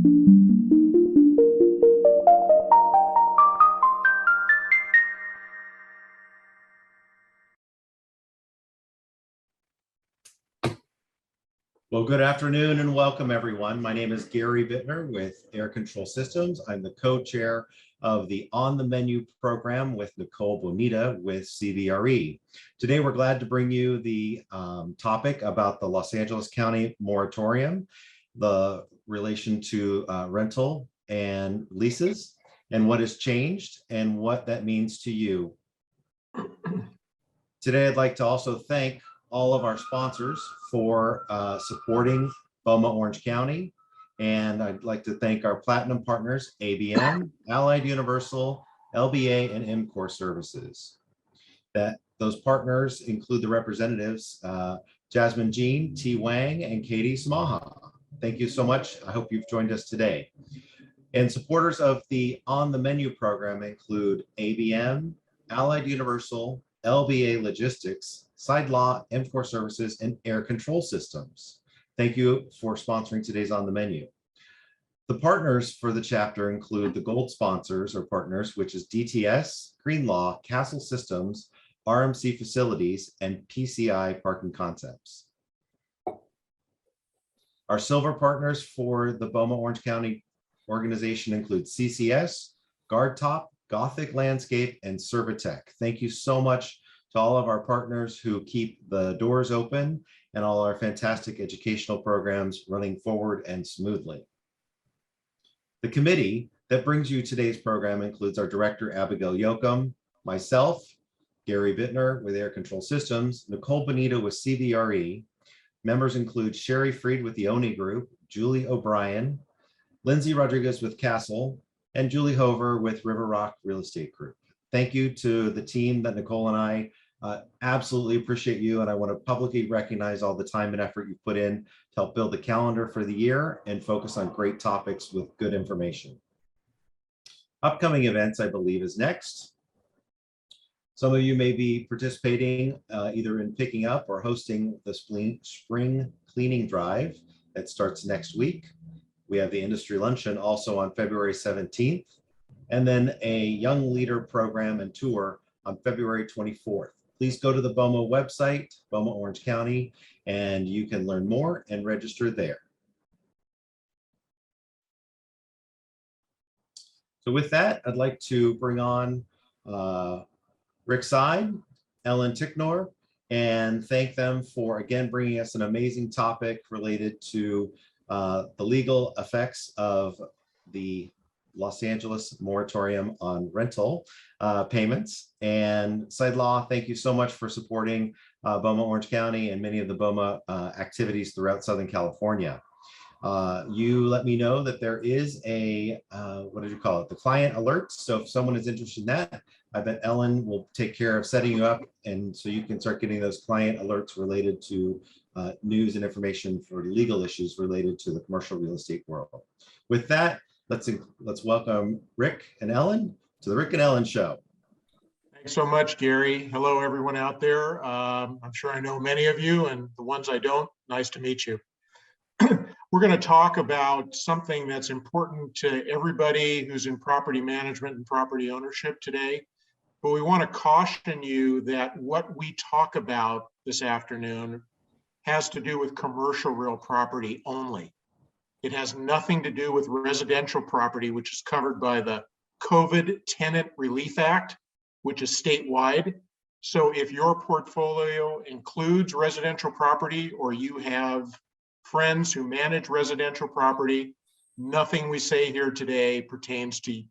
Well, good afternoon and welcome everyone. My name is Gary Bittner with Air Control Systems. I'm the co-chair of the On the Menu program with Nicole Bonita with CBRE. Today, we're glad to bring you the topic about the Los Angeles County moratorium, the relation to rental and leases, and what has changed and what that means to you. Today, I'd like to also thank all of our sponsors for supporting BOMA Orange County. And I'd like to thank our platinum partners, ABM, Allied Universal, LBA, and MCOR Services. Those partners include the representatives, Jasmine Jean, T. Wang, and Katie Samaha. Thank you so much. I hope you've joined us today. And supporters of the On the Menu program include ABM, Allied Universal, LBA Logistics, Seide Law, MCOR Services, and Air Control Systems. Thank you for sponsoring today's On the Menu. The partners for the chapter include the gold sponsors or partners, which is DTS, Green Law, Castle Systems, RMC Facilities, and PCI Parking Concepts. Our silver partners for the BOMA Orange County organization include CCS, GuardTop, Gothic Landscape, and Servitech. Thank you so much to all of our partners who keep the doors open and all our fantastic educational programs running forward and smoothly. The committee that brings you today's program includes our director, Abigail Yoakum, myself, Gary Bittner with Air Control Systems, Nicole Bonita with CBRE. Members include Sherry Freed with the ONI Group, Julie O'Brien, Lindsay Rodriguez with Castle, and Julie Hover with River Rock Real Estate Group. Thank you to the team that Nicole and I absolutely appreciate you, and I want to publicly recognize all the time and effort you put in to help build the calendar for the year and focus on great topics with good information. Upcoming events, I believe, is next. Some of you may be participating either in picking up or hosting the spring cleaning drive that starts next week. We have the industry luncheon also on February 17th, and then a young leader program and tour on February 24th. Please go to the BOMA website, BOMA Orange County, and you can learn more and register there. So with that, I'd like to bring on Rick Seide, Ellen TICKNOR, and thank them for, again, bringing us an amazing topic related to the legal effects of the Los Angeles moratorium on rental payments. And Seide Law, thank you so much for supporting BOMA Orange County and many of the BOMA activities throughout Southern California. You let me know that there is a, what did you call it? The client alerts. So if someone is interested in that, I bet Ellen will take care of setting you up. And so you can start getting those client alerts related to news and information for legal issues related to the commercial real estate world. With that, let's welcome Rick and Ellen to the Rick and Ellen Show. Thanks so much, Gary. Hello, everyone out there. I'm sure I know many of you, and the ones I don't, nice to meet you. We're going to talk about something that's important to everybody who's in property management and property ownership today. But we want to caution you that what we talk about this afternoon has to do with commercial real property only. It has nothing to do with residential property, which is covered by the COVID Tenant Relief Act, which is statewide. So if your portfolio includes residential property or you have friends who manage residential property, nothing we say here today pertains to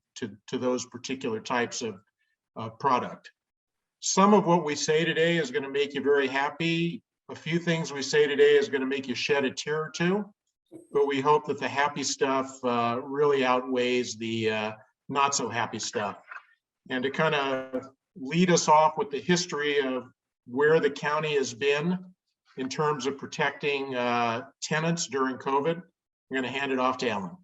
those particular types of product. Some of what we say today is going to make you very happy. A few things we say today is going to make you shed a tear or two. But we hope that the happy stuff really outweighs the not so happy stuff. And to kind of lead us off with the history of where the county has been in terms of protecting tenants during COVID, I'm going to hand it off to Ellen.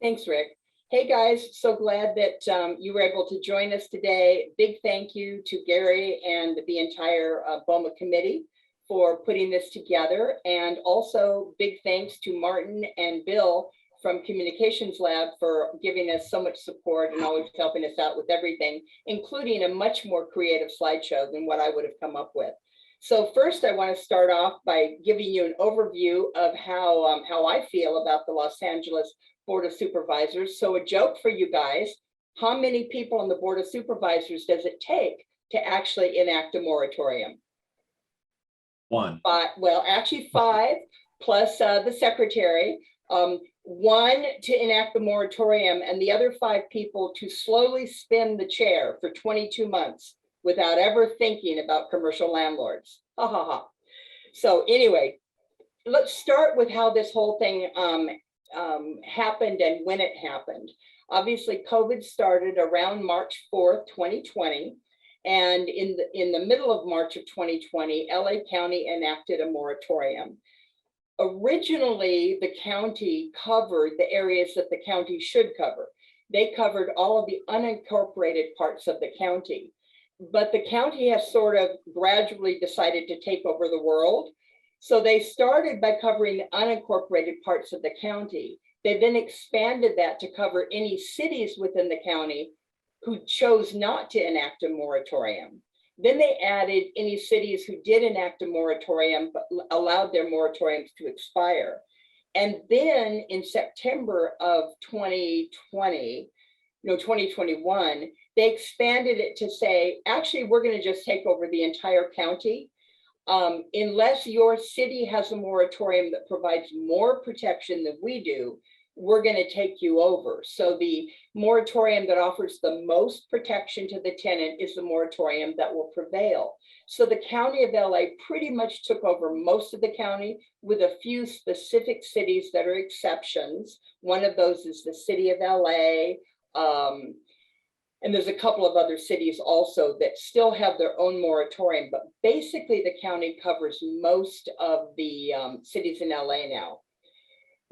Thanks, Rick. Hey guys, so glad that you were able to join us today. Big thank you to Gary and the entire BOMA committee for putting this together. And also big thanks to Martin and Bill from Communications Lab for giving us so much support and always helping us out with everything, including a much more creative slideshow than what I would have come up with. So first, I want to start off by giving you an overview of how I feel about the Los Angeles Board of Supervisors. So a joke for you guys: how many people on the Board of Supervisors does it take to actually enact a moratorium? One. Well, actually 5 plus the secretary. 1 to enact the moratorium, and the other 5 people to slowly spin the chair for 22 months without ever thinking about commercial landlords. Ha ha ha. So anyway, let's start with how this whole thing happened and when it happened. Obviously, COVID started around March 4th, 2020. And in the middle of March of 2020, LA County enacted a moratorium. Originally, the county covered the areas that the county should cover. They covered all of the unincorporated parts of the county. But the county has sort of gradually decided to take over the world. So they started by covering the unincorporated parts of the county. They then expanded that to cover any cities within the county who chose not to enact a moratorium. Then they added any cities who did enact a moratorium but allowed their moratoriums to expire. And then in September of 2021, they expanded it to say, actually, we're going to just take over the entire county. Unless your city has a moratorium that provides more protection than we do, we're going to take you over. So the moratorium that offers the most protection to the tenant is the moratorium that will prevail. So the county of LA pretty much took over most of the county, with a few specific cities that are exceptions. One of those is the city of LA. And there's a couple of other cities also that still have their own moratorium, but basically the county covers most of the cities in LA now.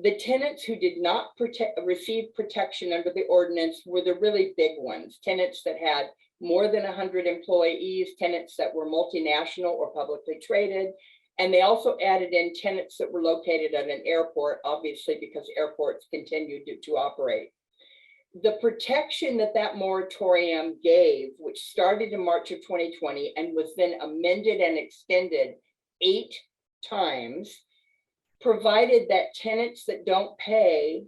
The tenants who did not receive protection under the ordinance were the really big ones: tenants that had more than 100 employees, tenants that were multinational or publicly traded. And they also added in tenants that were located at an airport, obviously, because airports continued to operate. The protection that moratorium gave, which started in March of 2020 and was then amended and extended 8 times, provided that tenants that don't pay,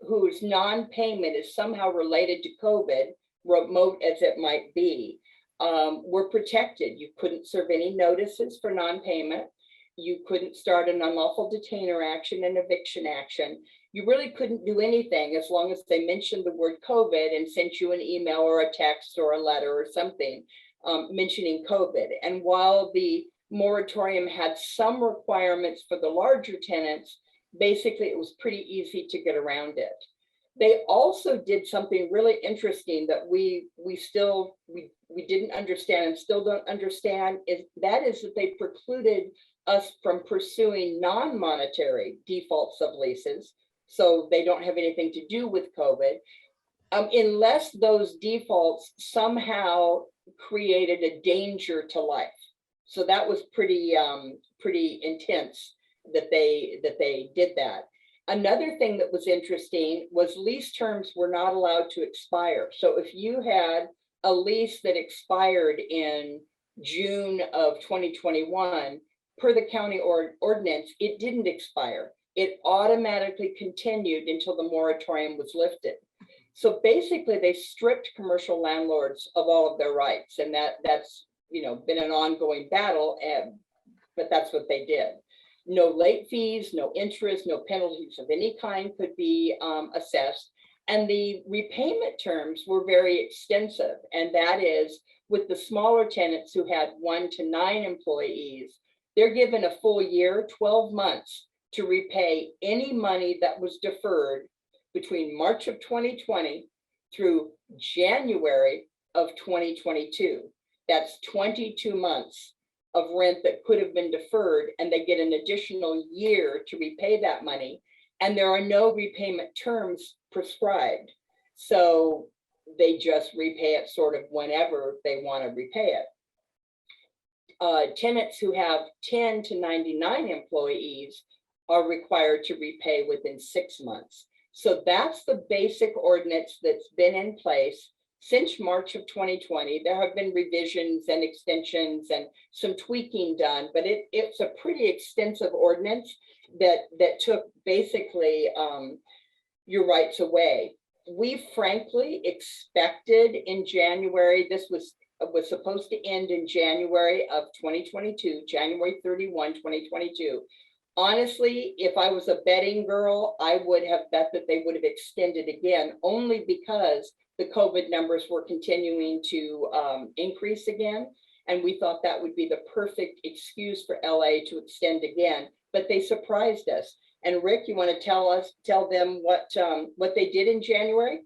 whose non-payment is somehow related to COVID, remote as it might be, were protected. You couldn't serve any notices for non-payment. You couldn't start an unlawful detainer action, an eviction action. You really couldn't do anything as long as they mentioned the word COVID and sent you an email or a text or a letter or something mentioning COVID. And while the moratorium had some requirements for the larger tenants, basically it was pretty easy to get around it. They also did something really interesting that we didn't understand and still don't understand, is that they precluded us from pursuing non-monetary defaults of leases, so they don't have anything to do with COVID, unless those defaults somehow created a danger to life. So that was pretty intense that they did that. Another thing that was interesting was lease terms were not allowed to expire. So if you had a lease that expired in June of 2021, per the county ordinance, it didn't expire. It automatically continued until the moratorium was lifted. So basically, they stripped commercial landlords of all of their rights, and that's been an ongoing battle, but that's what they did. No late fees, no interest, no penalties of any kind could be assessed. And the repayment terms were very extensive. And that is, with the smaller tenants who had 1 to 9 employees, they're given a full year, 12 months, to repay any money that was deferred between March of 2020 through January of 2022. That's 22 months of rent that could have been deferred, and they get an additional year to repay that money. And there are no repayment terms prescribed. So they just repay it sort of whenever they want to repay it. Tenants who have 10 to 99 employees are required to repay within 6 months. So that's the basic ordinance that's been in place since March of 2020. There have been revisions and extensions and some tweaking done, but it's a pretty extensive ordinance that took basically your rights away. We frankly expected in January, this was supposed to end in January of 2022, January 31, 2022. Honestly, if I was a betting girl, I would have bet that they would have extended again, only because the COVID numbers were continuing to increase again. And we thought that would be the perfect excuse for LA to extend again, but they surprised us. And Rick, you want to tell them what they did in January?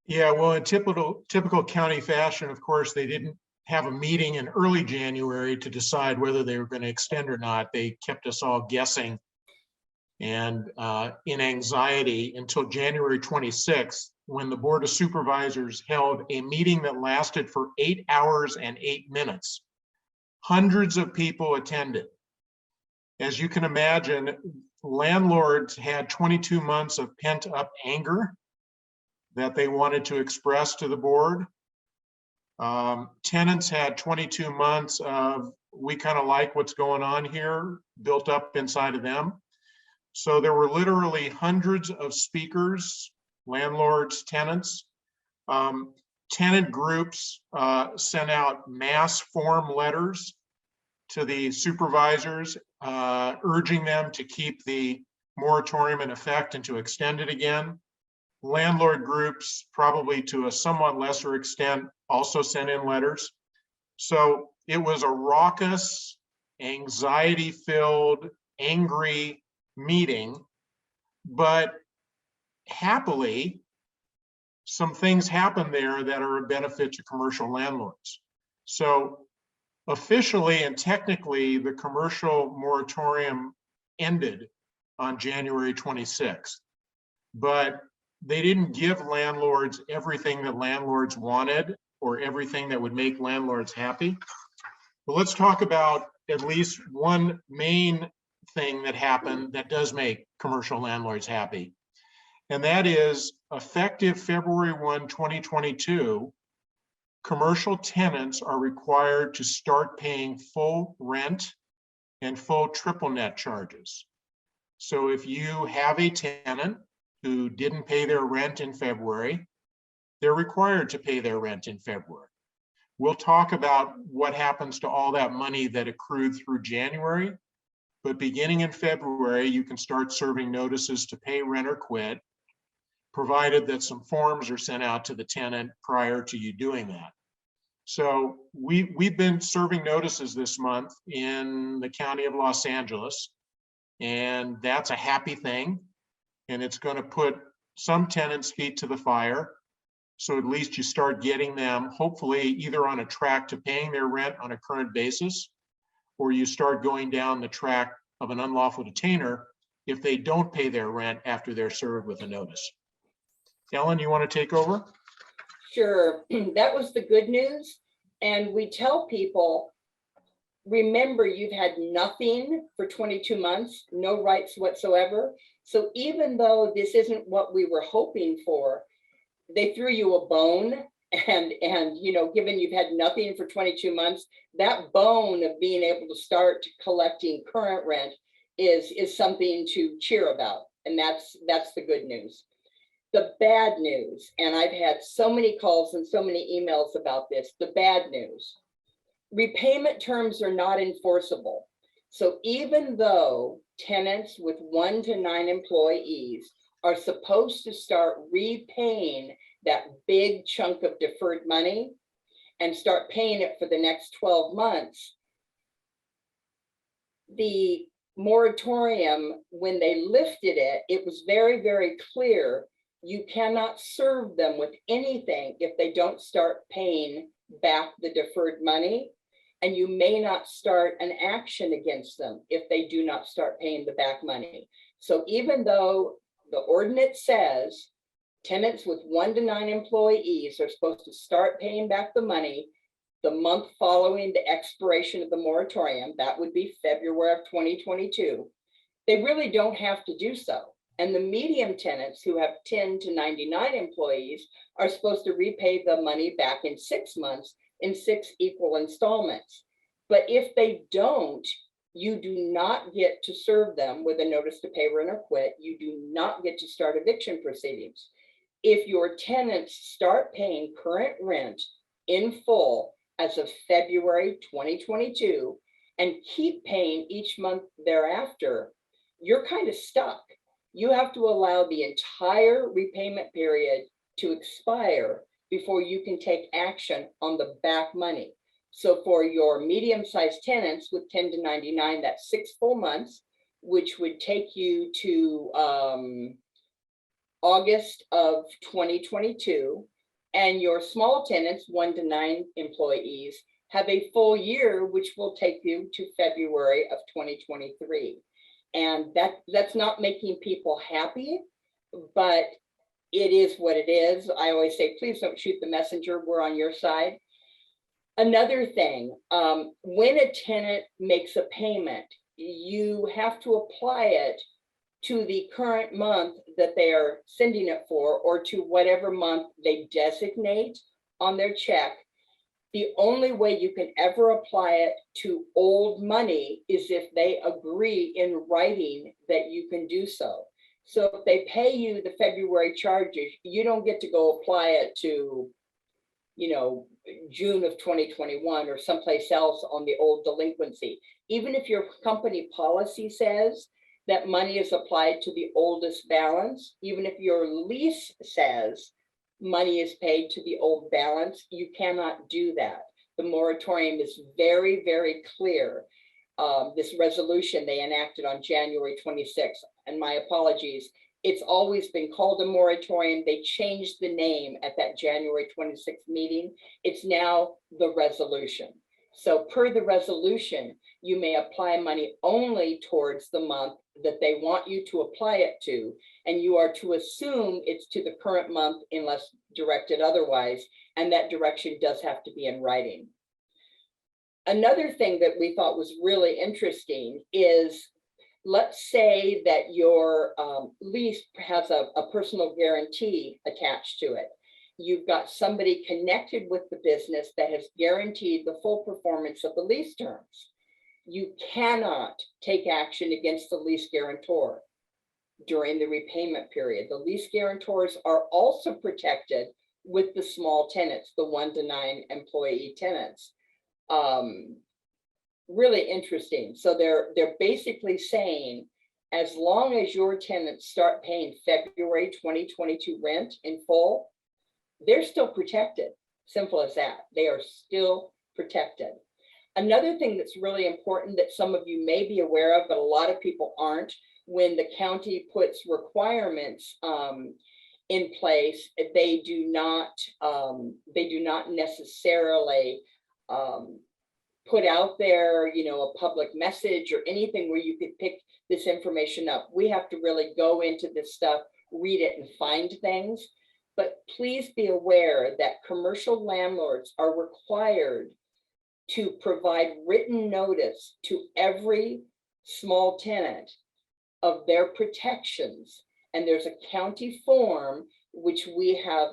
Yeah, well, in typical county fashion, of course, they didn't have a meeting in early January to decide whether they were going to extend or not. They kept us all guessing and in anxiety until January 26th, when the Board of Supervisors held a meeting that lasted for 8 hours and 8 minutes. Hundreds of people attended. As you can imagine, landlords had 22 months of pent-up anger that they wanted to express to the board. Tenants had 22 months of, we kind of like what's going on here, built up inside of them. So there were literally hundreds of speakers, landlords, tenants. Tenant groups sent out mass form letters to the supervisors, urging them to keep the moratorium in effect and to extend it again. Landlord groups, probably to a somewhat lesser extent, also sent in letters. So it was a raucous, anxiety-filled, angry meeting, but happily, some things happened there that are a benefit to commercial landlords. So officially and technically, the commercial moratorium ended on January 26th, but they didn't give landlords everything that landlords wanted or everything that would make landlords happy. But let's talk about at least one main thing that happened that does make commercial landlords happy. And that is effective February 1, 2022, commercial tenants are required to start paying full rent and full triple net charges. So if you have a tenant who didn't pay their rent in February, they're required to pay their rent in February. We'll talk about what happens to all that money that accrued through January, but beginning in February, you can start serving notices to pay rent or quit, provided that some forms are sent out to the tenant prior to you doing that. So we've been serving notices this month in the county of Los Angeles, and that's a happy thing. And it's going to put some tenants' feet to the fire. So at least you start getting them, hopefully, either on a track to paying their rent on a current basis, or you start going down the track of an unlawful detainer if they don't pay their rent after they're served with a notice. Ellen, you want to take over? Sure, that was the good news. And we tell people, remember, you've had nothing for 22 months, no rights whatsoever. So even though this isn't what we were hoping for, they threw you a bone, and you know, given you've had nothing for 22 months, that bone of being able to start collecting current rent is something to cheer about. And that's the good news. The bad news, and I've had so many calls and so many emails about this, the bad news, repayment terms are not enforceable. So even though tenants with 1 to 9 employees are supposed to start repaying that big chunk of deferred money and start paying it for the next 12 months, the moratorium, when they lifted it, it was very, very clear you cannot serve them with anything if they don't start paying back the deferred money. And you may not start an action against them if they do not start paying the back money. So even though the ordinance says tenants with 1 to 9 employees are supposed to start paying back the money the month following the expiration of the moratorium, that would be February of 2022, they really don't have to do so. And the medium tenants who have 10 to 99 employees are supposed to repay the money back in 6 months in 6 equal installments. But if they don't, you do not get to serve them with a notice to pay, rent, or quit. You do not get to start eviction proceedings. If your tenants start paying current rent in full as of February 2022 and keep paying each month thereafter, you're kind of stuck. You have to allow the entire repayment period to expire before you can take action on the back money. So for your medium-sized tenants with 10 to 99, that's 6 full months, which would take you to August of 2022. And your small tenants, 1 to 9 employees, have a full year, which will take you to February of 2023. And that's not making people happy, but it is what it is. I always say, please don't shoot the messenger. We're on your side. Another thing, when a tenant makes a payment, you have to apply it to the current month that they are sending it for, or to whatever month they designate on their check. The only way you can ever apply it to old money is if they agree in writing that you can do so. So if they pay you the February charges, you don't get to go apply it to, June of 2021 or someplace else on the old delinquency. Even if your company policy says that money is applied to the oldest balance, even if your lease says money is paid to the old balance, you cannot do that. The moratorium is very, very clear. This resolution they enacted on January 26th, and my apologies, it's always been called a moratorium. They changed the name at that January 26th meeting. It's now the resolution. So per the resolution, you may apply money only towards the month that they want you to apply it to, and you are to assume it's to the current month unless directed otherwise, and that direction does have to be in writing. Another thing that we thought was really interesting is, let's say that your lease has a personal guarantee attached to it. You've got somebody connected with the business that has guaranteed the full performance of the lease terms. You cannot take action against the lease guarantor during the repayment period. The lease guarantors are also protected with the small tenants, the 1 to 9 employee tenants. Really interesting. So they're basically saying, as long as your tenants start paying February 2022 rent in full, they're still protected. Simple as that. They are still protected. Another thing that's really important that some of you may be aware of, but a lot of people aren't, when the county puts requirements in place, they do not necessarily put out there, a public message or anything where you could pick this information up. We have to really go into this stuff, read it, and find things. But please be aware that commercial landlords are required to provide written notice to every small tenant of their protections. And there's a county form which we have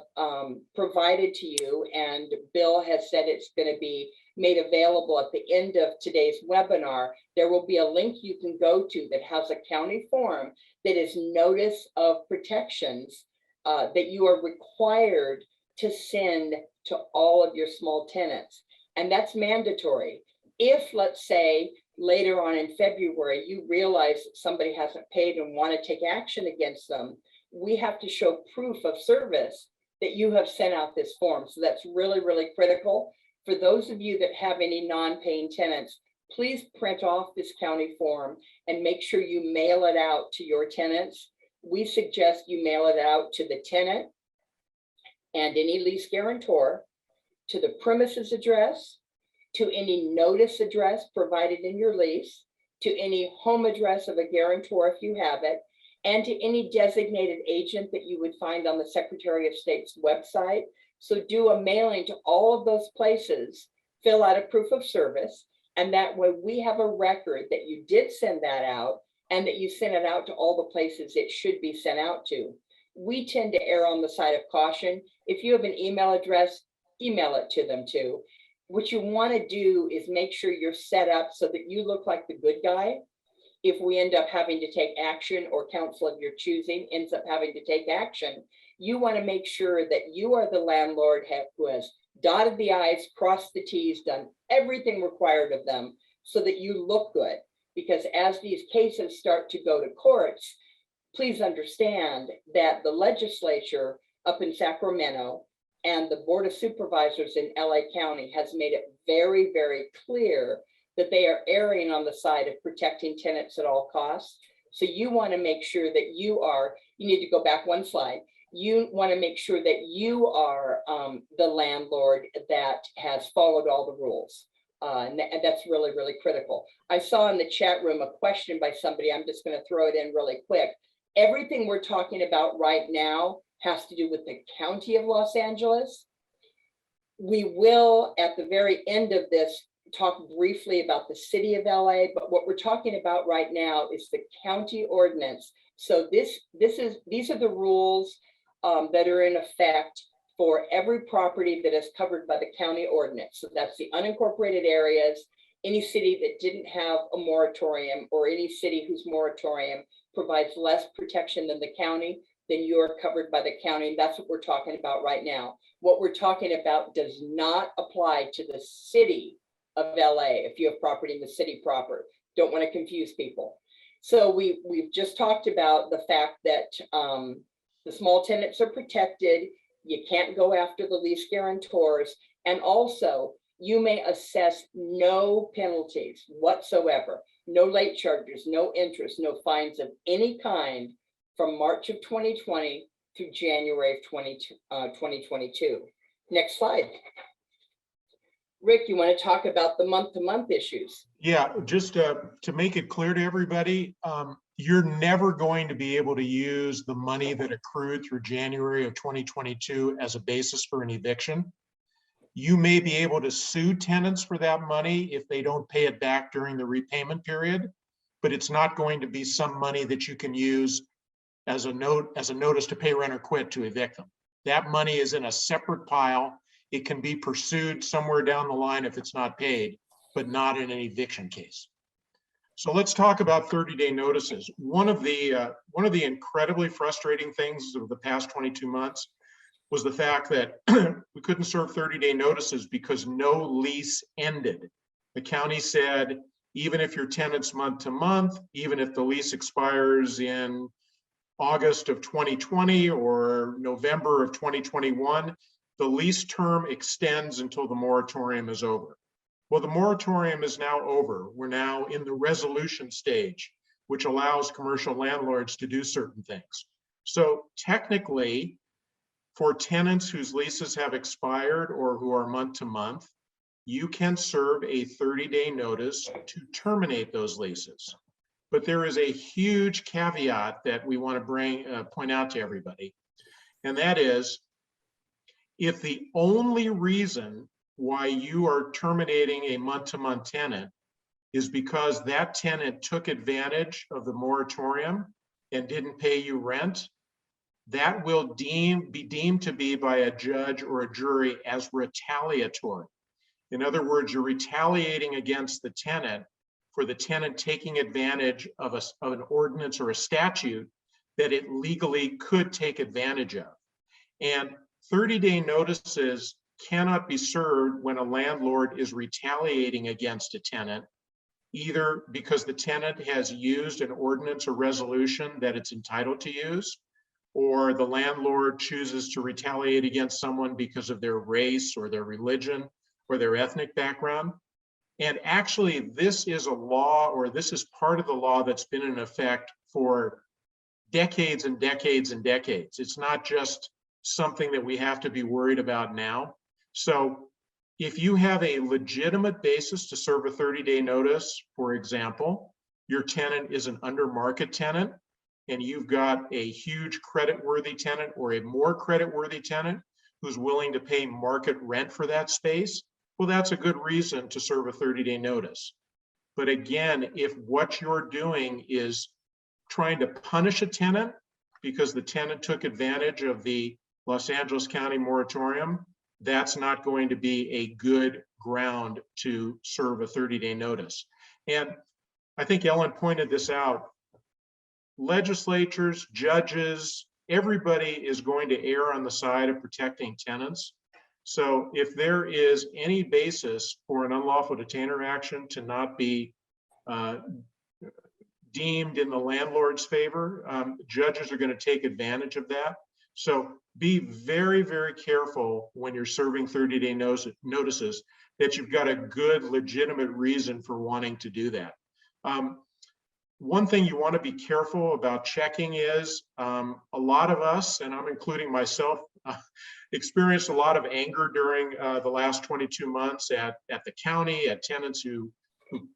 provided to you, and Bill has said it's going to be made available at the end of today's webinar. There will be a link you can go to that has a county form that is notice of protections that you are required to send to all of your small tenants. And that's mandatory. If, let's say, later on in February, you realize that somebody hasn't paid and want to take action against them, we have to show proof of service that you have sent out this form. So that's really, really critical. For those of you that have any non-paying tenants, please print off this county form and make sure you mail it out to your tenants. We suggest you mail it out to the tenant and any lease guarantor, to the premises address, to any notice address provided in your lease, to any home address of a guarantor if you have it, and to any designated agent that you would find on the Secretary of State's website. So do a mailing to all of those places, fill out a proof of service, and that way we have a record that you did send that out, and that you send it out to all the places it should be sent out to. We tend to err on the side of caution. If you have an email address, email it to them too. What you want to do is make sure you're set up so that you look like the good guy. If we end up having to take action, or counsel of your choosing ends up having to take action, you want to make sure that you are the landlord who has dotted the I's, crossed the T's, done everything required of them so that you look good. Because as these cases start to go to courts, please understand that the legislature up in Sacramento and the Board of Supervisors in LA County has made it very, very clear that they are erring on the side of protecting tenants at all costs. So you want to make sure that you need to go back one slide. You want to make sure that you are the landlord that has followed all the rules. And that's really, really critical. I saw in the chat room a question by somebody. I'm just going to throw it in really quick. Everything we're talking about right now has to do with the County of Los Angeles. We will, at the very end of this, talk briefly about the City of LA, but what we're talking about right now is the county ordinance. So these are the rules that are in effect for every property that is covered by the county ordinance. So that's the unincorporated areas, any city that didn't have a moratorium, or any city whose moratorium provides less protection than the county, then you are covered by the county. And that's what we're talking about right now. What we're talking about does not apply to the City of LA if you have property in the city proper. Don't want to confuse people. So we've just talked about the fact that the small tenants are protected. You can't go after the lease guarantors. And also, you may assess no penalties whatsoever, no late charges, no interest, no fines of any kind from March of 2020 through January of 2022. Next slide. Rick, you want to talk about the month-to-month issues? Yeah, just to make it clear to everybody, you're never going to be able to use the money that accrued through January of 2022 as a basis for an eviction. You may be able to sue tenants for that money if they don't pay it back during the repayment period, but it's not going to be some money that you can use as a notice to pay rent or quit to evict them. That money is in a separate pile. It can be pursued somewhere down the line if it's not paid, but not in an eviction case. So let's talk about 30-day notices. One of the incredibly frustrating things of the past 22 months was the fact that we couldn't serve 30-day notices because no lease ended. The county said, even if your tenant's month to month, even if the lease expires in August of 2020 or November of 2021, the lease term extends until the moratorium is over. Well, the moratorium is now over. We're now in the resolution stage, which allows commercial landlords to do certain things. So technically, for tenants whose leases have expired or who are month to month, you can serve a 30-day notice to terminate those leases. But there is a huge caveat that we want to point out to everybody. And that is, if the only reason why you are terminating a month-to-month tenant is because that tenant took advantage of the moratorium and didn't pay you rent, that will be deemed to be by a judge or a jury as retaliatory. In other words, you're retaliating against the tenant for the tenant taking advantage of an ordinance or a statute that it legally could take advantage of. And 30-day notices cannot be served when a landlord is retaliating against a tenant, either because the tenant has used an ordinance or resolution that it's entitled to use, or the landlord chooses to retaliate against someone because of their race or their religion or their ethnic background. And actually, this is a law, or this is part of the law that's been in effect for decades and decades and decades. It's not just something that we have to be worried about now. So if you have a legitimate basis to serve a 30-day notice, for example, your tenant is an under market tenant, and you've got a huge creditworthy tenant or a more creditworthy tenant who's willing to pay market rent for that space, well, that's a good reason to serve a 30-day notice. But again, if what you're doing is trying to punish a tenant because the tenant took advantage of the Los Angeles County moratorium, that's not going to be a good ground to serve a 30-day notice. And I think Ellen pointed this out. Legislatures, judges, everybody is going to err on the side of protecting tenants. So if there is any basis for an unlawful detainer action to not be deemed in the landlord's favor, judges are going to take advantage of that. So be very, very careful when you're serving 30-day notices that you've got a good, legitimate reason for wanting to do that. One thing you want to be careful about checking is a lot of us, and I'm including myself, experienced a lot of anger during the last 22 months at the county, at tenants who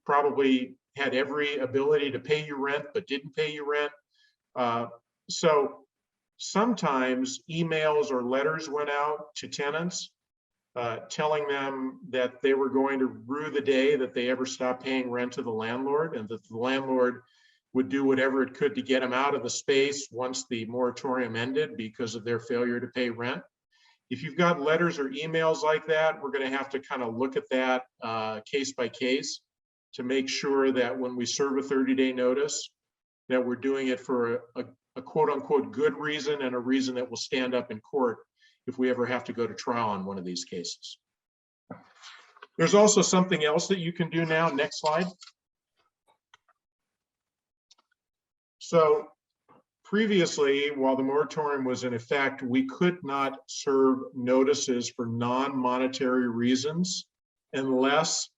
probably had every ability to pay you rent but didn't pay you rent. So sometimes emails or letters went out to tenants telling them that they were going to rue the day that they ever stopped paying rent to the landlord, and that the landlord would do whatever it could to get them out of the space once the moratorium ended because of their failure to pay rent. If you've got letters or emails like that, we're going to have to kind of look at that case by case to make sure that when we serve a 30-day notice, that we're doing it for a quote unquote good reason, and a reason that will stand up in court if we ever have to go to trial on one of these cases. There's also something else that you can do now. Next slide. So previously, while the moratorium was in effect, we could not serve notices for non-monetary reasons unless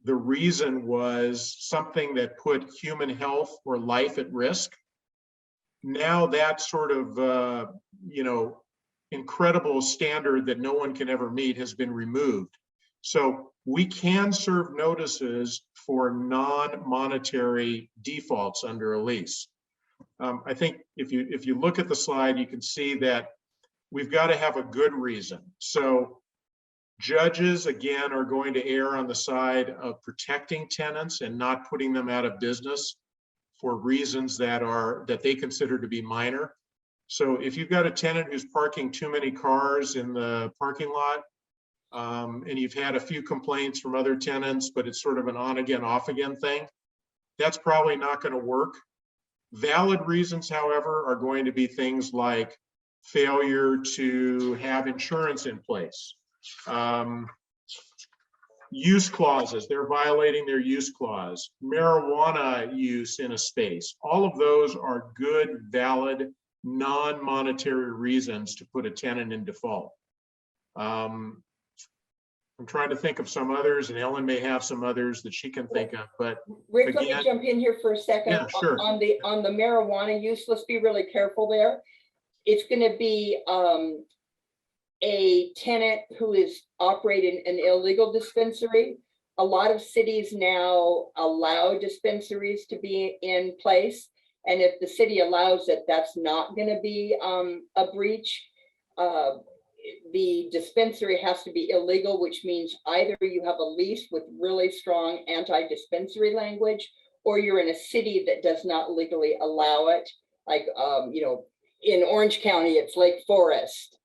the reason was something that put human health or life at risk. Now that sort of, incredible standard that no one can ever meet has been removed. So we can serve notices for non-monetary defaults under a lease. I think if you look at the slide, you can see that we've got to have a good reason. So judges, again, are going to err on the side of protecting tenants and not putting them out of business for reasons that they consider to be minor. So if you've got a tenant who's parking too many cars in the parking lot, and you've had a few complaints from other tenants, but it's sort of an on again, off again thing, that's probably not going to work. Valid reasons, however, are going to be things like failure to have insurance in place, use clauses, they're violating their use clause, marijuana use in a space. All of those are good, valid, non-monetary reasons to put a tenant in default. I'm trying to think of some others, and Ellen may have some others that she can think of, but Rick, again, let me jump in here for a second. Yeah, sure. On the marijuana use, let's be really careful there. It's going to be a tenant who is operating an illegal dispensary. A lot of cities now allow dispensaries to be in place, and if the city allows it, that's not going to be a breach. The dispensary has to be illegal, which means either you have a lease with really strong anti-dispensary language, or you're in a city that does not legally allow it. Like, in Orange County, it's Lake Forest,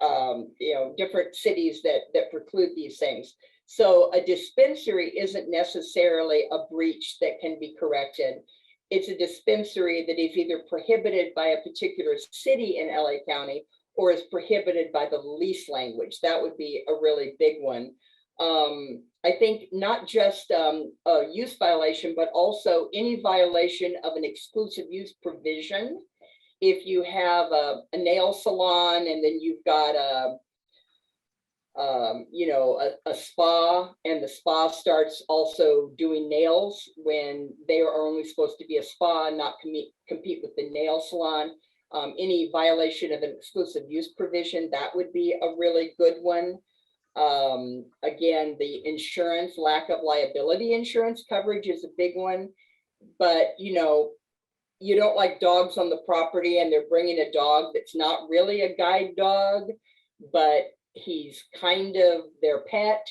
different cities that preclude these things. So a dispensary isn't necessarily a breach that can be corrected. It's a dispensary that is either prohibited by a particular city in LA County or is prohibited by the lease language. That would be a really big one. I think not just a use violation, but also any violation of an exclusive use provision. If you have a nail salon and then you've got a spa, and the spa starts also doing nails when they are only supposed to be a spa and not compete with the nail salon. Any violation of an exclusive use provision, that would be a really good one. Again, the insurance, lack of liability insurance coverage is a big one. But, you don't like dogs on the property and they're bringing a dog that's not really a guide dog, but he's kind of their pet,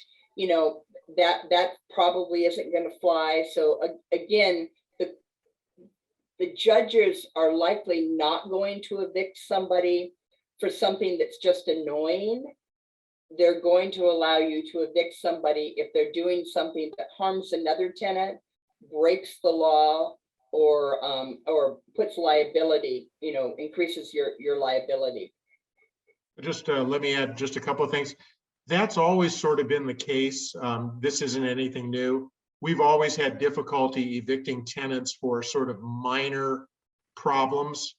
that probably isn't going to fly. So again, the judges are likely not going to evict somebody for something that's just annoying. They're going to allow you to evict somebody if they're doing something that harms another tenant, breaks the law, or puts liability, increases your liability. Just let me add just a couple of things. That's always sort of been the case. This isn't anything new. We've always had difficulty evicting tenants for sort of minor problems.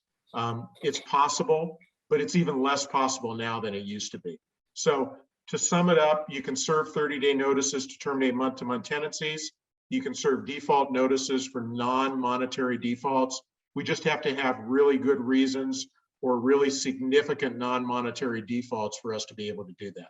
It's possible, but it's even less possible now than it used to be. So to sum it up, you can serve 30-day notices to terminate month-to-month tenancies. You can serve default notices for non-monetary defaults. We just have to have really good reasons or really significant non-monetary defaults for us to be able to do that.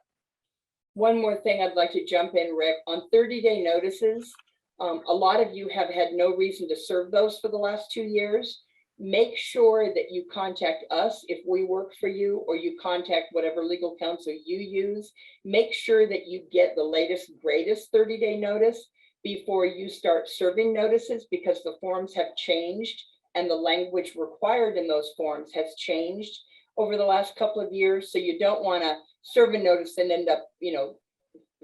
One more thing I'd like to jump in, Rick, on 30-day notices. A lot of you have had no reason to serve those for the last 2 years. Make sure that you contact us if we work for you, or you contact whatever legal counsel you use. Make sure that you get the latest, greatest 30-day notice before you start serving notices, because the forms have changed and the language required in those forms has changed over the last couple of years. So you don't want to serve a notice and end up,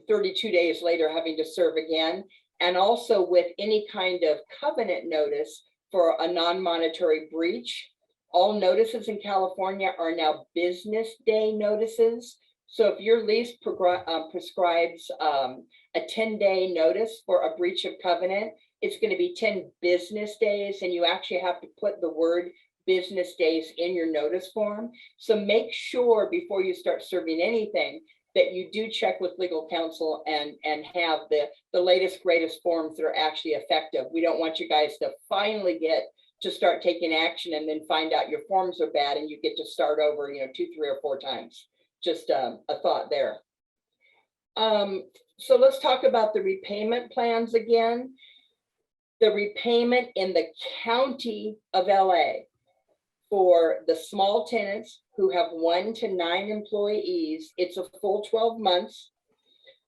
32 days later having to serve again. And also with any kind of covenant notice for a non-monetary breach, all notices in California are now business day notices. So if your lease prescribes a 10-day notice for a breach of covenant, it's going to be 10 business days, and you actually have to put the word business days in your notice form. So make sure before you start serving anything that you do check with legal counsel and have the latest, greatest forms that are actually effective. We don't want you guys to finally get to start taking action and then find out your forms are bad and you get to start over, 2, 3, or 4 times. Just a thought there. So let's talk about the repayment plans again. The repayment in the county of LA for the small tenants who have 1 to 9 employees, it's a full 12 months.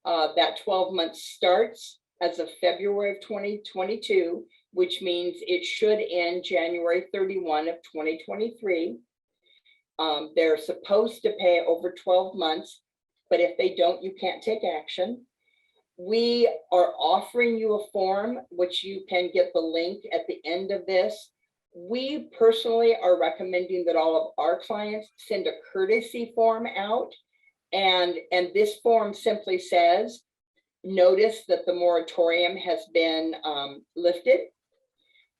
That 12 months starts as of February of 2022, which means it should end January 31 of 2023. They're supposed to pay over 12 months, but if they don't, you can't take action. We are offering you a form, which you can get the link at the end of this. We personally are recommending that all of our clients send a courtesy form out. And this form simply says, notice that the moratorium has been lifted.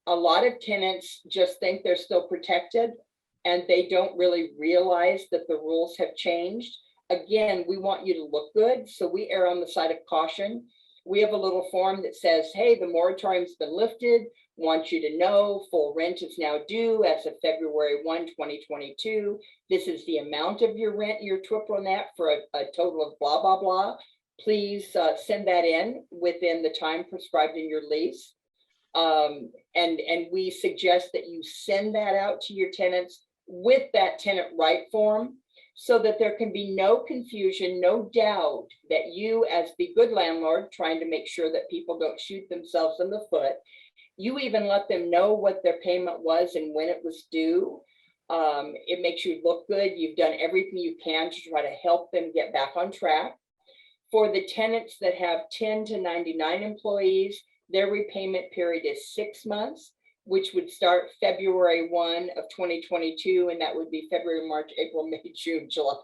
A lot of tenants just think they're still protected and they don't really realize that the rules have changed. Again, we want you to look good, so we err on the side of caution. We have a little form that says, hey, the moratorium's been lifted. Want you to know full rent is now due as of February 1, 2022. This is the amount of your rent, your triple net for a total of blah, blah, blah. Please send that in within the time prescribed in your lease. And we suggest that you send that out to your tenants with that tenant right form, so that there can be no confusion, no doubt that you, as the good landlord, trying to make sure that people don't shoot themselves in the foot, you even let them know what their payment was and when it was due. It makes you look good. You've done everything you can to try to help them get back on track. For the tenants that have 10 to 99 employees, their repayment period is 6 months, which would start February 1 of 2022, and that would be February, March, April, May, June, July,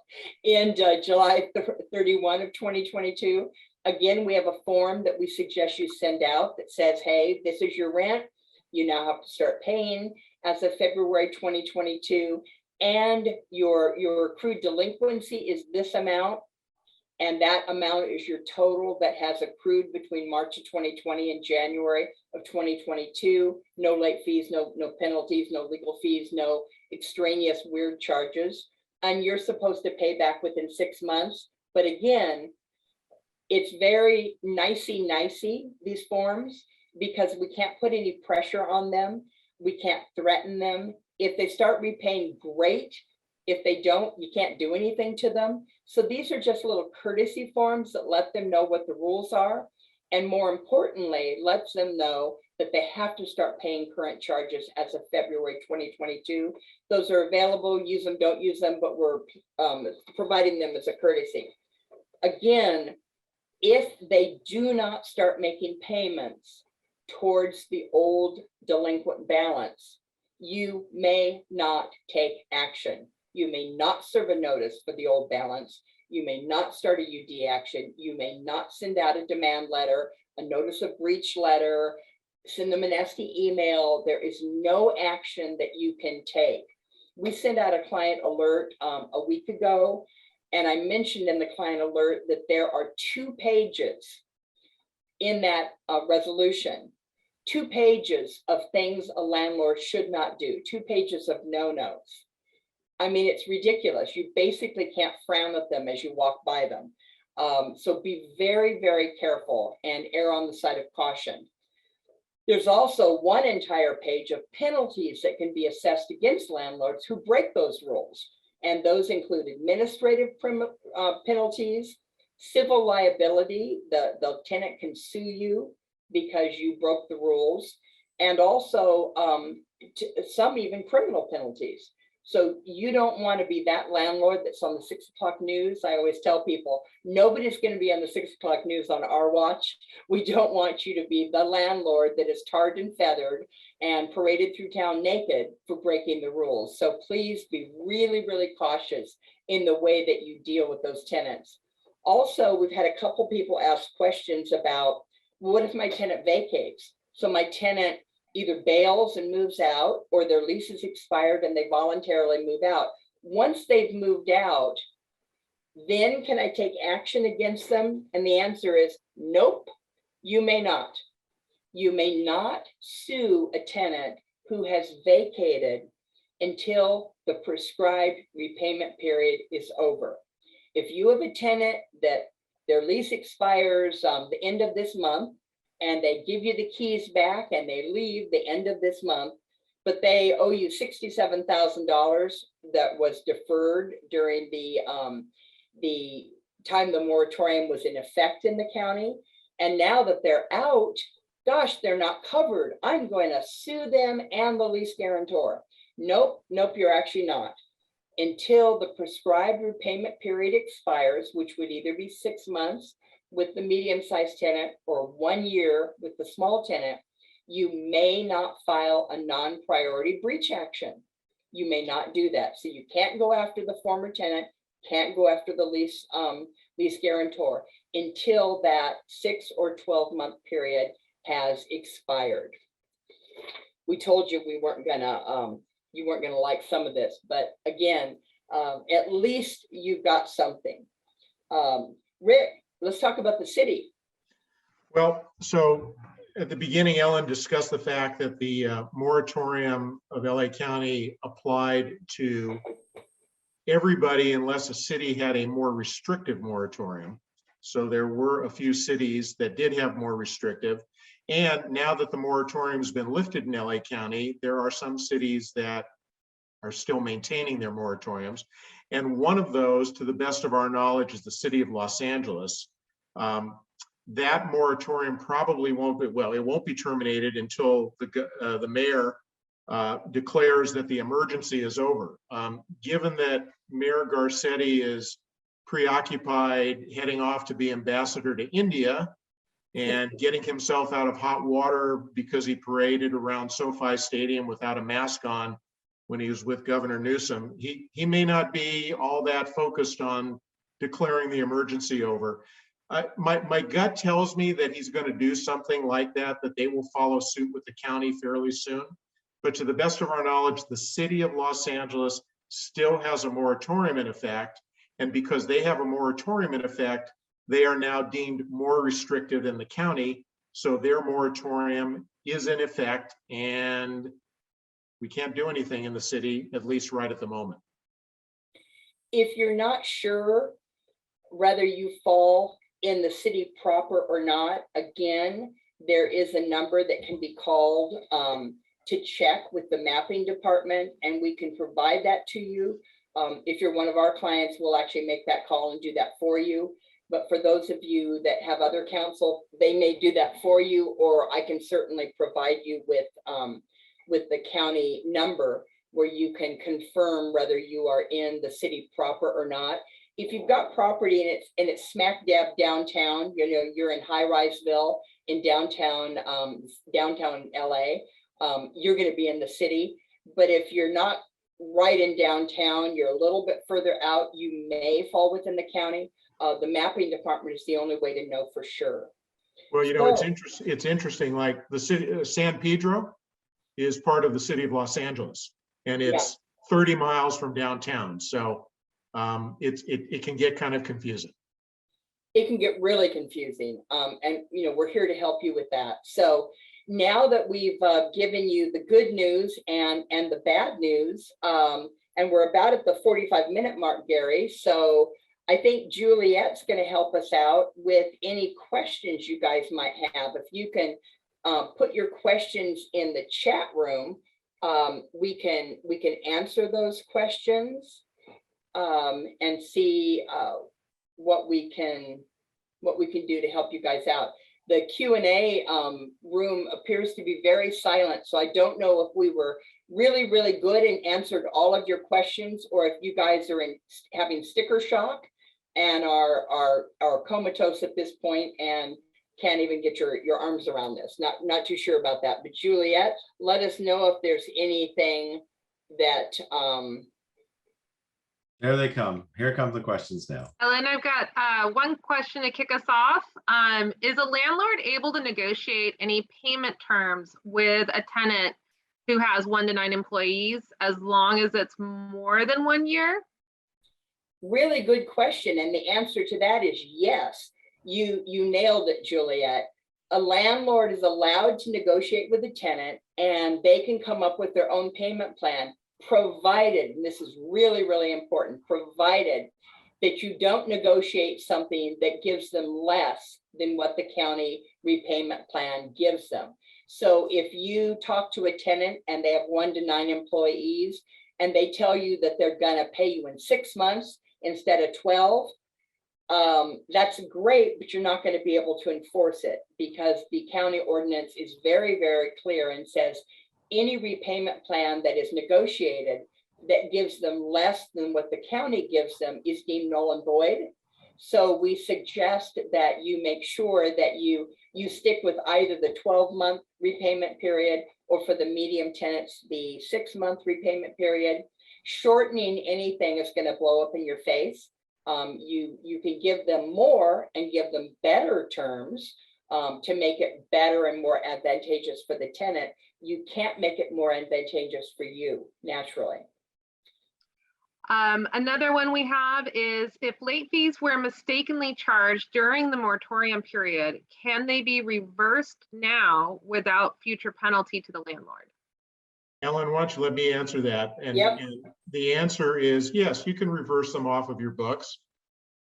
and July 31 of 2022. Again, we have a form that we suggest you send out that says, hey, this is your rent. You now have to start paying as of February 2022, and your accrued delinquency is this amount. And that amount is your total that has accrued between March of 2020 and January of 2022. No late fees, no penalties, no legal fees, no extraneous weird charges. And you're supposed to pay back within 6 months. But again, it's very nicey, these forms, because we can't put any pressure on them. We can't threaten them. If they start repaying, great. If they don't, you can't do anything to them. So these are just little courtesy forms that let them know what the rules are. And more importantly, lets them know that they have to start paying current charges as of February 2022. Those are available, use them, don't use them, but we're providing them as a courtesy. Again, if they do not start making payments towards the old delinquent balance, you may not take action. You may not serve a notice for the old balance. You may not start a UD action. You may not send out a demand letter, a notice of breach letter, send them an nasty email. There is no action that you can take. We sent out a client alert a week ago, and I mentioned in the client alert that there are 2 pages in that resolution, 2 pages of things a landlord should not do, 2 pages of no-nos. I mean, it's ridiculous. You basically can't frown at them as you walk by them. So be very, very careful and err on the side of caution. There's also 1 entire page of penalties that can be assessed against landlords who break those rules. And those include administrative penalties, civil liability, the tenant can sue you because you broke the rules, and also some even criminal penalties. So you don't want to be that landlord that's on the 6 o'clock news. I always tell people, nobody's going to be on the 6 o'clock news on our watch. We don't want you to be the landlord that is tarred and feathered and paraded through town naked for breaking the rules. So please be really, really cautious in the way that you deal with those tenants. Also, we've had a couple people ask questions about, what if my tenant vacates? So my tenant either bails and moves out, or their lease is expired and they voluntarily move out. Once they've moved out, then can I take action against them? And the answer is nope, you may not. You may not sue a tenant who has vacated until the prescribed repayment period is over. If you have a tenant that their lease expires the end of this month, and they give you the keys back and they leave the end of this month, but they owe you $67,000 that was deferred during the time the moratorium was in effect in the county. And now that they're out, gosh, they're not covered. I'm going to sue them and the lease guarantor. Nope, nope, you're actually not. Until the prescribed repayment period expires, which would either be 6 months with the medium-sized tenant or 1 year with the small tenant, you may not file a non-priority breach action. You may not do that. So you can't go after the former tenant, can't go after the lease guarantor until that 6 or 12-month period has expired. We told you we weren't gonna, you weren't gonna like some of this, but again, at least you've got something. Rick, let's talk about the city. Well, so at the beginning, Ellen discussed the fact that the moratorium of LA County applied to everybody unless a city had a more restrictive moratorium. So there were a few cities that did have more restrictive. And now that the moratorium has been lifted in LA County, there are some cities that are still maintaining their moratoriums. And one of those, to the best of our knowledge, is the city of Los Angeles. That moratorium probably won't be, well, it won't be terminated until the mayor declares that the emergency is over. Given that Mayor Garcetti is preoccupied heading off to be ambassador to India and getting himself out of hot water because he paraded around SoFi Stadium without a mask on when he was with Governor Newsom, he may not be all that focused on declaring the emergency over. My gut tells me that he's going to do something like that they will follow suit with the county fairly soon. But to the best of our knowledge, the city of Los Angeles still has a moratorium in effect. And because they have a moratorium in effect, they are now deemed more restrictive than the county. So their moratorium is in effect, and we can't do anything in the city, at least right at the moment. If you're not sure whether you fall in the city proper or not, again, there is a number that can be called to check with the mapping department, and we can provide that to you. If you're one of our clients, we'll actually make that call and do that for you. But for those of you that have other counsel, they may do that for you, or I can certainly provide you with the county number where you can confirm whether you are in the city proper or not. If you've got property and it's smack dab downtown, you know, you're in High-Riseville in downtown LA, you're going to be in the city. But if you're not right in downtown, you're a little bit further out, you may fall within the county. The mapping department is the only way to know for sure. Well, you know, it's interesting, like the city, San Pedro is part of the city of Los Angeles, and it's 30 miles from downtown. So it can get kind of confusing. It can get really confusing. And, you know, we're here to help you with that. So now that we've given you the good news and the bad news, and we're about at the 45-minute mark, Gary. So I think Juliet's going to help us out with any questions you guys might have. If you can put your questions in the chat room, we can answer those questions and see what we can do to help you guys out. The Q&A room appears to be very silent, so I don't know if we were really good and answered all of your questions, or if you guys are having sticker shock and are comatose at this point and can't even get your arms around this. Not too sure about that. But Juliet, let us know if there's anything that There they come. Here come the questions now. Ellen, I've got one question to kick us off. Is a landlord able to negotiate any payment terms with a tenant who has 1 to 9 employees as long as it's more than 1 year? Really good question. And the answer to that is yes. You nailed it, Juliet. A landlord is allowed to negotiate with a tenant, and they can come up with their own payment plan, provided, and this is really important, provided that you don't negotiate something that gives them less than what the county repayment plan gives them. So if you talk to a tenant and they have 1 to 9 employees and they tell you that they're going to pay you in 6 months instead of 12, that's great, but you're not going to be able to enforce it, because the county ordinance is very clear and says any repayment plan that is negotiated that gives them less than what the county gives them is deemed null and void. So we suggest that you make sure that you stick with either the 12-month repayment period, or for the medium tenants, the 6-month repayment period. Shortening anything is going to blow up in your face. You can give them more and give them better terms to make it better and more advantageous for the tenant. You can't make it more advantageous for you naturally. Another one we have is, if late fees were mistakenly charged during the moratorium period, can they be reversed now without future penalty to the landlord? Ellen, why don't you let me answer that? And the answer is yes, you can reverse them off of your books.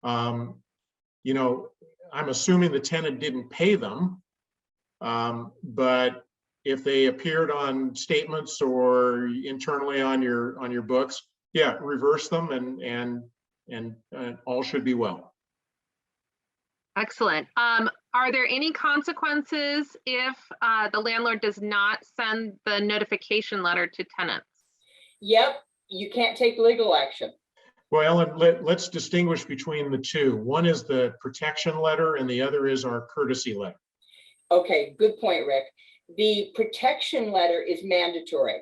You know, I'm assuming the tenant didn't pay them, but if they appeared on statements or internally on your books, yeah, reverse them and all should be well. Excellent. Are there any consequences if the landlord does not send the notification letter to tenants? Yep, you can't take legal action. Well, Ellen, let's distinguish between the two. One is the protection letter and the other is our courtesy letter. Okay, good point, Rick. The protection letter is mandatory.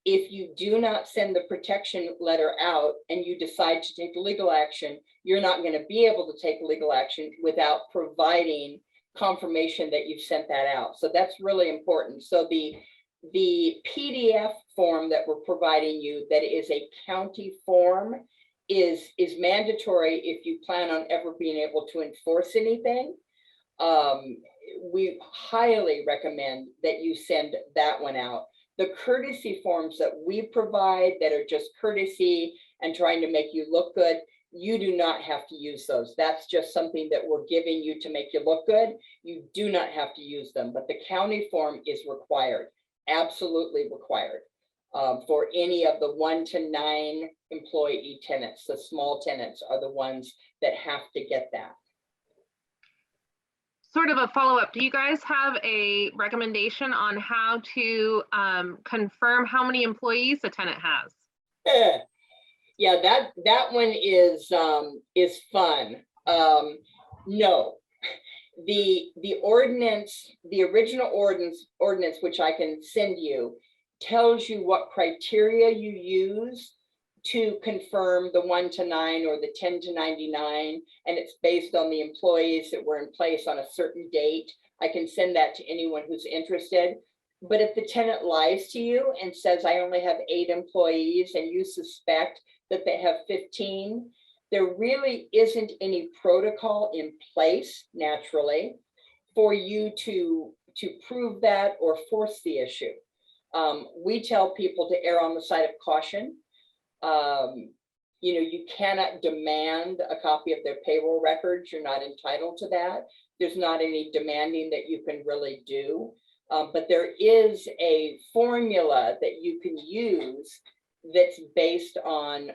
If you do not send the protection letter out and you decide to take legal action, you're not going to be able to take legal action without providing confirmation that you've sent that out. So that's really important. So the PDF form that we're providing you, that is a county form, is mandatory if you plan on ever being able to enforce anything. We highly recommend that you send that one out. The courtesy forms that we provide that are just courtesy and trying to make you look good, you do not have to use those. That's just something that we're giving you to make you look good. You do not have to use them, but the county form is required, absolutely required, for any of the 1 to 9 employee tenants. The small tenants are the ones that have to get that. sort of a follow-up, do you guys have a recommendation on how to confirm how many employees a tenant has? Yeah, that one is fun. No, the ordinance, the original ordinance, which I can send you, tells you what criteria you use to confirm the 1 to 9 or the 10 to 99, and it's based on the employees that were in place on a certain date. I can send that to anyone who's interested. But if the tenant lies to you and says, I only have 8 employees, and you suspect that they have 15, there really isn't any protocol in place naturally for you to prove that or force the issue. We tell people to err on the side of caution. You know, you cannot demand a copy of their payroll records. You're not entitled to that. There's not any demanding that you can really do. But there is a formula that you can use that's based on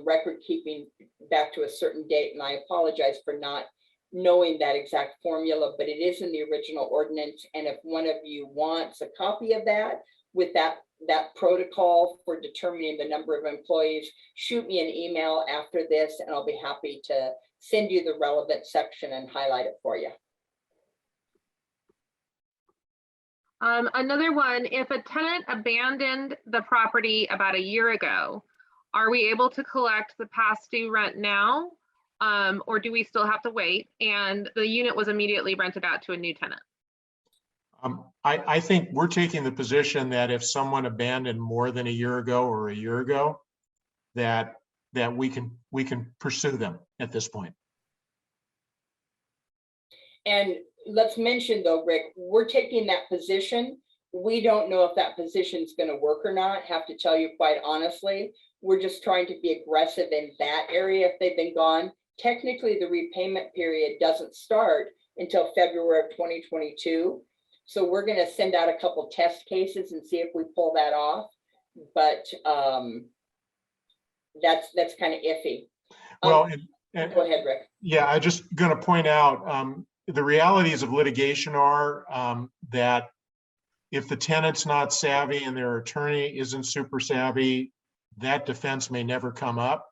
record keeping back to a certain date. And I apologize for not knowing that exact formula, but it is in the original ordinance. And if one of you wants a copy of that with that protocol for determining the number of employees, shoot me an email after this and I'll be happy to send you the relevant section and highlight it for you. Another one, if a tenant abandoned the property about a year ago, are we able to collect the past due rent now? Or do we still have to wait? And the unit was immediately rented out to a new tenant. I think we're taking the position that if someone abandoned more than a year ago or a year ago, that we can pursue them at this point. And let's mention though, Rick, we're taking that position. We don't know if that position is going to work or not. Have to tell you quite honestly, we're just trying to be aggressive in that area if they've been gone. Technically, the repayment period doesn't start until February of 2022. So we're going to send out a couple test cases and see if we pull that off. But that's kind of iffy. Well, go ahead, Rick. Yeah, I just going to point out the realities of litigation are that if the tenant's not savvy and their attorney isn't super savvy, that defense may never come up.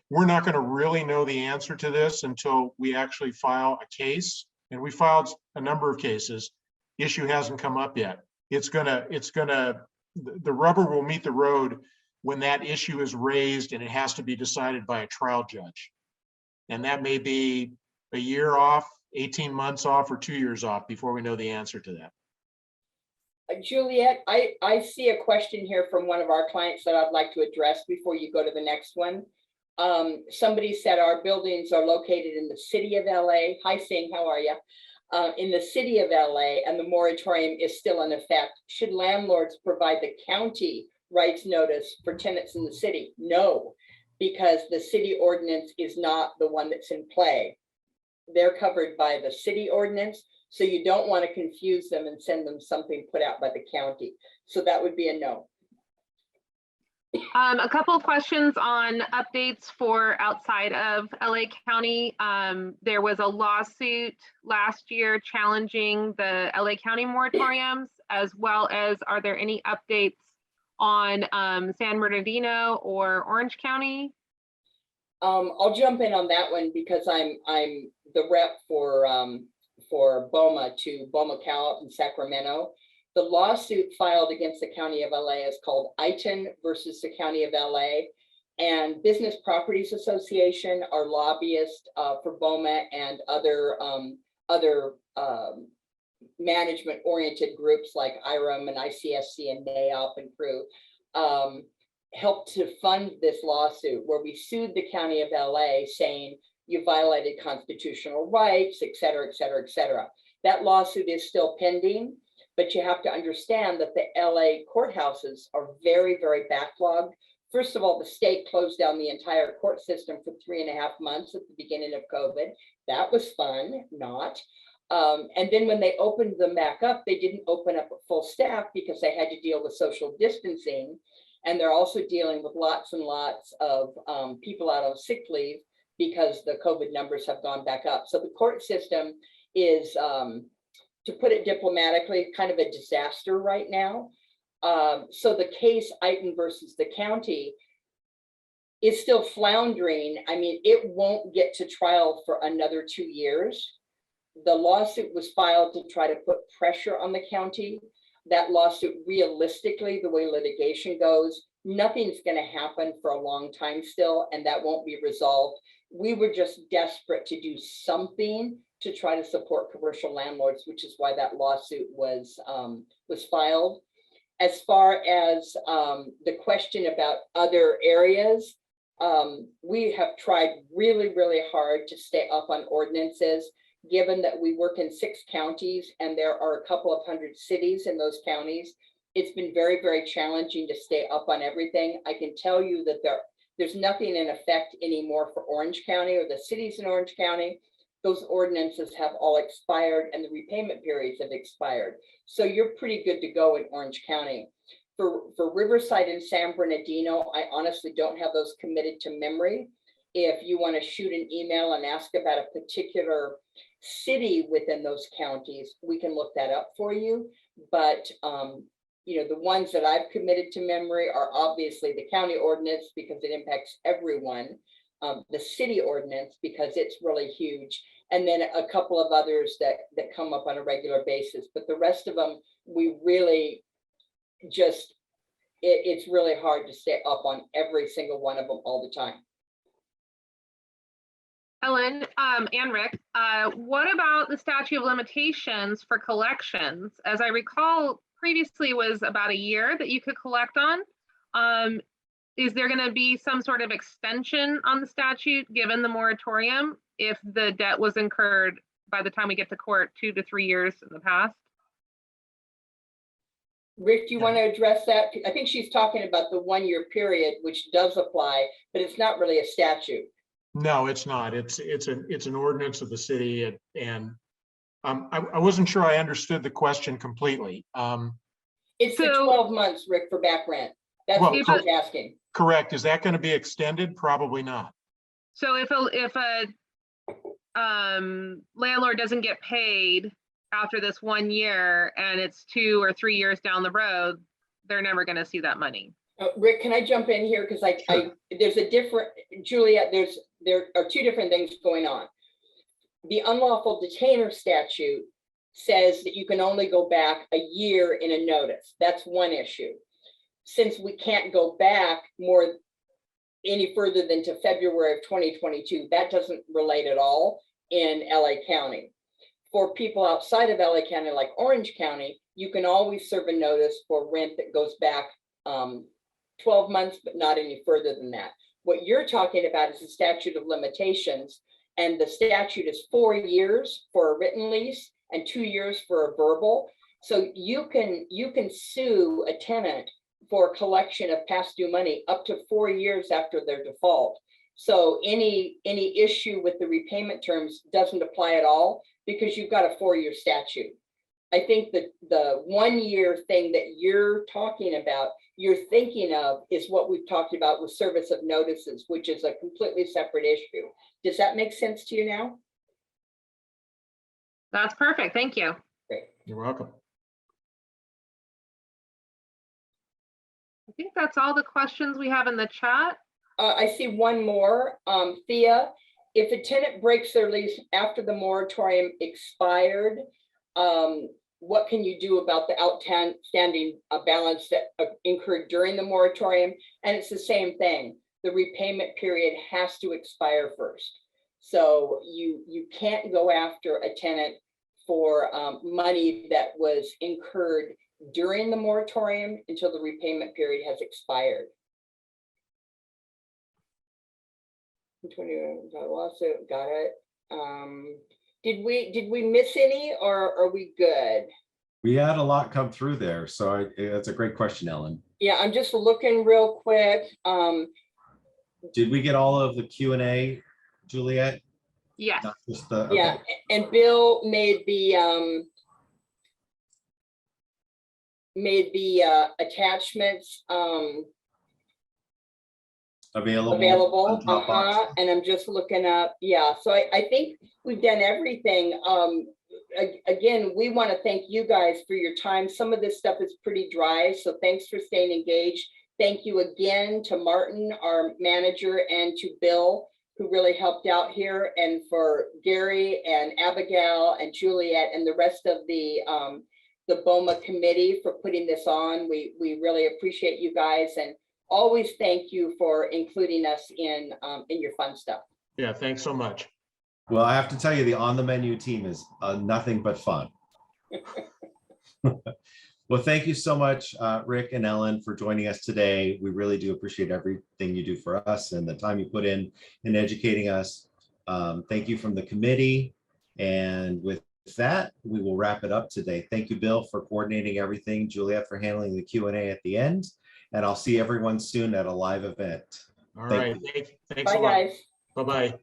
We're not going to really know the answer to this until we actually file a case. And we filed a number of cases. Issue hasn't come up yet. The rubber will meet the road when that issue is raised and it has to be decided by a trial judge. And that may be a year off, 18 months off, or 2 years off before we know the answer to that. Juliet, I see a question here from one of our clients that I'd like to address before you go to the next one. Somebody said our buildings are located in the city of LA. Hi, Singh, how are you? In the city of LA, and the moratorium is still in effect. Should landlords provide the county rights notice for tenants in the city? No, because the city ordinance is not the one that's in play. They're covered by the city ordinance, so you don't want to confuse them and send them something put out by the county. So that would be a no. A couple of questions on updates for outside of LA County. There was a lawsuit last year challenging the LA County moratoriums, as well as are there any updates on San Bernardino or Orange County? I'll jump in on that one because I'm the rep for BOMA to BOMA Cal in Sacramento. The lawsuit filed against the County of LA is called Iton versus the County of LA, and Business Properties Association are lobbyists for BOMA and other management-oriented groups like IREM and ICSC and NAOP and crew helped to fund this lawsuit where we sued the County of LA saying you violated constitutional rights, et cetera, et cetera, et cetera. That lawsuit is still pending. But you have to understand that the LA courthouses are very, very backlogged. First of all, the state closed down the entire court system for 3.5 months at the beginning of COVID. That was fun, not. And then when they opened them back up, they didn't open up at full staff because they had to deal with social distancing. And they're also dealing with lots and lots of people out on sick leave because the COVID numbers have gone back up. So the court system to put it diplomatically, kind of a disaster right now. So the case Iton versus the county is still floundering. I mean, it won't get to trial for another 2 years. The lawsuit was filed to try to put pressure on the county. That lawsuit, realistically, the way litigation goes, nothing's going to happen for a long time still, and that won't be resolved. We were just desperate to do something to try to support commercial landlords, which is why that lawsuit was filed. As far as the question about other areas, we have tried really, really hard to stay up on ordinances, given that we work in 6 counties and there are a couple of hundred cities in those counties. It's been very, very challenging to stay up on everything. I can tell you that there's nothing in effect anymore for Orange County or the cities in Orange County. Those ordinances have all expired and the repayment periods have expired. So you're pretty good to go in Orange County. For Riverside and San Bernardino, I honestly don't have those committed to memory. If you want to shoot an email and ask about a particular city within those counties, we can look that up for you. But you know, the ones that I've committed to memory are obviously the county ordinance because it impacts everyone, the city ordinance because it's really huge, and then a couple of others that come up on a regular basis. But the rest of them, we really just, it's really hard to stay up on every single one of them all the time. Ellen and Rick, what about the statute of limitations for collections? As I recall, previously was about a year that you could collect on. Is there going to be some sort of extension on the statute given the moratorium if the debt was incurred by the time we get to court 2 to 3 years in the past? Rick, do you want to address that? I think she's talking about the 1-year period, which does apply, but it's not really a statute. No, it's not. It's an ordinance of the city, and I wasn't sure I understood the question completely. It's the 12 months, Rick, for back rent. That's what I was asking. Correct. Is that going to be extended? Probably not. So if a landlord doesn't get paid after this 1 year and it's 2 or 3 years down the road, they're never going to see that money. Rick, can I jump in here? Because Sure. there's a different, Juliet, there are 2 different things going on. The unlawful detainer statute says that you can only go back a year in a notice. That's one issue. Since we can't go back any further than to February of 2022, that doesn't relate at all in LA County. For people outside of LA County, like Orange County, you can always serve a notice for rent that goes back 12 months, but not any further than that. What you're talking about is the statute of limitations, and the statute is 4 years for a written lease and 2 years for a verbal. So you can sue a tenant for collection of past due money up to 4 years after their default. So any issue with the repayment terms doesn't apply at all because you've got a 4-year statute. I think that the 1 year thing that you're talking about, you're thinking of is what we've talked about with service of notices, which is a completely separate issue. Does that make sense to you now? That's perfect. Thank you. Great. You're welcome. I think that's all the questions we have in the chat. I see one more. Thea, if a tenant breaks their lease after the moratorium expired, what can you do about the outstanding balance that incurred during the moratorium? And it's the same thing. The repayment period has to expire first. So you can't go after a tenant for money that was incurred during the moratorium until the repayment period has expired. Lawsuit, got it. Did we miss any, or are we good? We had a lot come through there, so that's a great question, Ellen. Yeah, I'm just looking real quick. Did we get all of the Q&A, Juliet? Yes. Not just the, okay. Yeah, and Bill made the attachments available. and I'm just looking up. Yeah, so I think we've done everything. again, we want to thank you guys for your time. Some of this stuff is pretty dry, so thanks for staying engaged. Thank you again to Martin, our manager, and to Bill, who really helped out here, and for Gary and Abigail and Juliet and the rest of the BOMA committee for putting this on. We really appreciate you guys, and always thank you for including us in your fun stuff. Yeah, thanks so much. Well, I have to tell you, the On the Menu team is nothing but fun. Well, thank you so much, Rick and Ellen, for joining us today. We really do appreciate everything you do for us and the time you put in educating us. Thank you from the committee. And with that, we will wrap it up today. Thank you, Bill, for coordinating everything, Juliet for handling the Q&A at the end, and I'll see everyone soon at a live event. All right. Thanks Bye, a lot. guys. Bye-bye.